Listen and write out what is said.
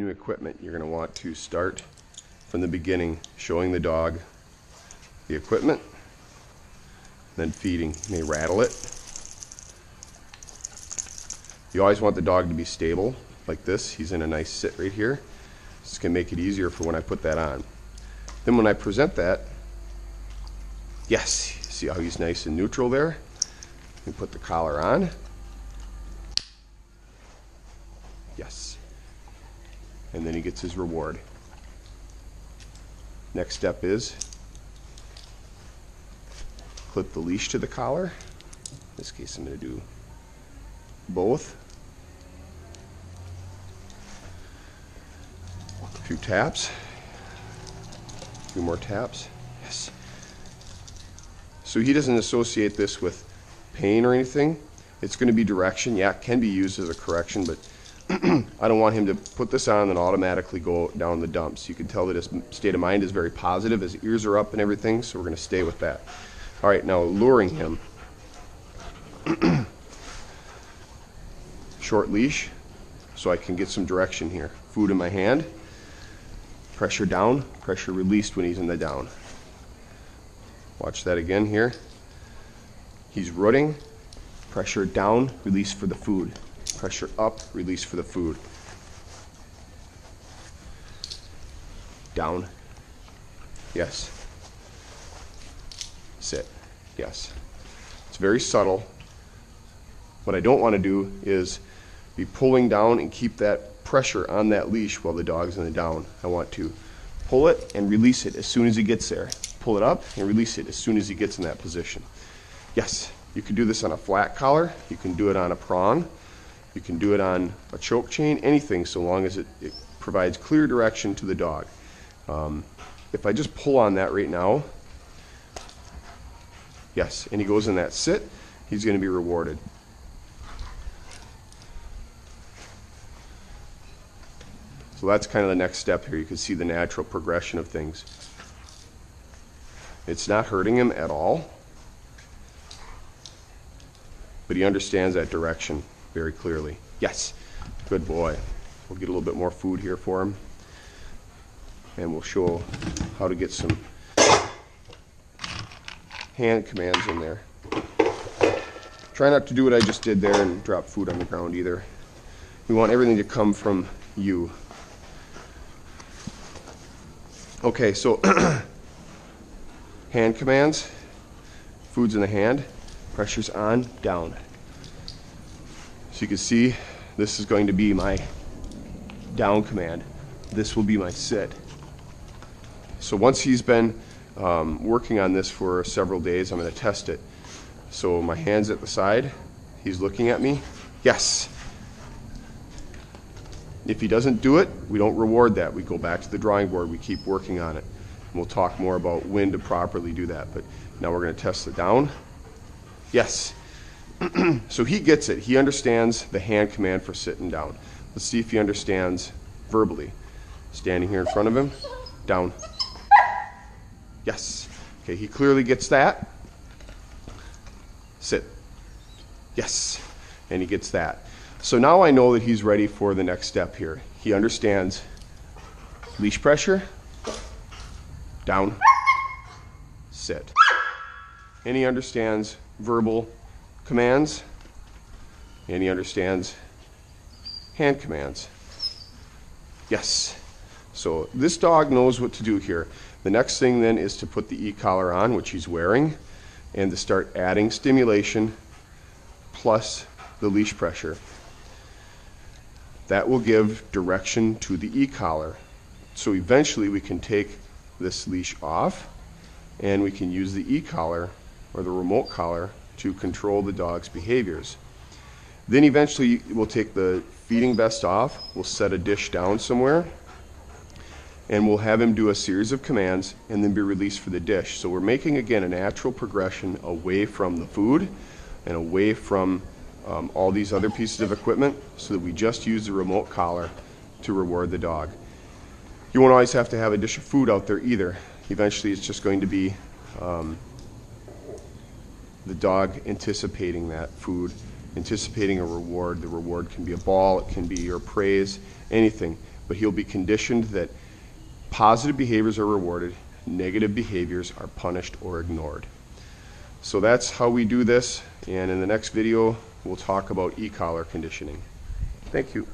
new equipment, you're going to want to start from the beginning, showing the dog the equipment, then feeding. You may rattle it. You always want the dog to be stable, like this. He's in a nice sit right here. This can make it easier for when I put that on. Then when I present that, yes, see how he's nice and neutral there? You put the collar on. Yes. And then he gets his reward. Next step is clip the leash to the collar. In this case, I'm going to do both. A few taps. A few more taps. Yes. So he doesn't associate this with pain or anything. It's going to be direction. Yeah, it can be used as a correction, but I don't want him to put this on and automatically go down the dumps. You can tell that his state of mind is very positive. His ears are up and everything, so we're going to stay with that. All right, now luring him. Short leash, so I can get some direction here. Food in my hand. Pressure down, pressure released when he's in the down. Watch that again here. He's rooting. Pressure down, release for the food. Pressure up, release for the food. Down. Yes. Sit. Yes. It's very subtle. What I don't want to do is be pulling down and keep that pressure on that leash while the dog's in the down. I want to pull it and release it as soon as he gets there. Pull it up and release it as soon as he gets in that position. Yes. You can do this on a flat collar. You can do it on a prong. You can do it on a choke chain, anything, so long as it provides clear direction to the dog. If I just pull on that right now, yes, and he goes in that sit, he's going to be rewarded. So that's kind of the next step here. You can see the natural progression of things. It's not hurting him at all, but he understands that direction very clearly. Yes, good boy. We'll get a little bit more food here for him, and we'll show how to get some hand commands in there. Try not to do what I just did there and drop food on the ground either. We want everything to come from you. Okay, so hand commands. Food's in the hand. Pressure's on, down. So you can see this is going to be my down command. This will be my sit. So once he's been working on this for several days, I'm going to test it. So my hand's at the side. He's looking at me. Yes. If he doesn't do it, we don't reward that. We go back to the drawing board. We keep working on it. And we'll talk more about when to properly do that. But now we're going to test the down. Yes. So he gets it. He understands the hand command for sitting down. Let's see if he understands verbally. Standing here in front of him. Down. Yes. Okay, he clearly gets that. Sit. Yes. And he gets that. So now I know that he's ready for the next step here. He understands leash pressure. Down. Sit. And he understands verbal commands, and he understands hand commands. Yes. So this dog knows what to do here. The next thing then is to put the e-collar on, which he's wearing, and to start adding stimulation plus the leash pressure. That will give direction to the e-collar. So eventually we can take this leash off and we can use the e-collar or the remote collar to control the dog's behaviors. Then eventually we'll take the feeding vest off, we'll set a dish down somewhere, and we'll have him do a series of commands and then be released for the dish. So we're making, again, a natural progression away from the food and away from all these other pieces of equipment, so that we just use the remote collar to reward the dog. You won't always have to have a dish of food out there either. Eventually it's just going to be the dog anticipating that food, anticipating a reward. The reward can be a ball, it can be your praise, anything. but he'll be conditioned that positive behaviors are rewarded, negative behaviors are punished or ignored. So that's how we do this, and in the next video we'll talk about e-collar conditioning. Thank you.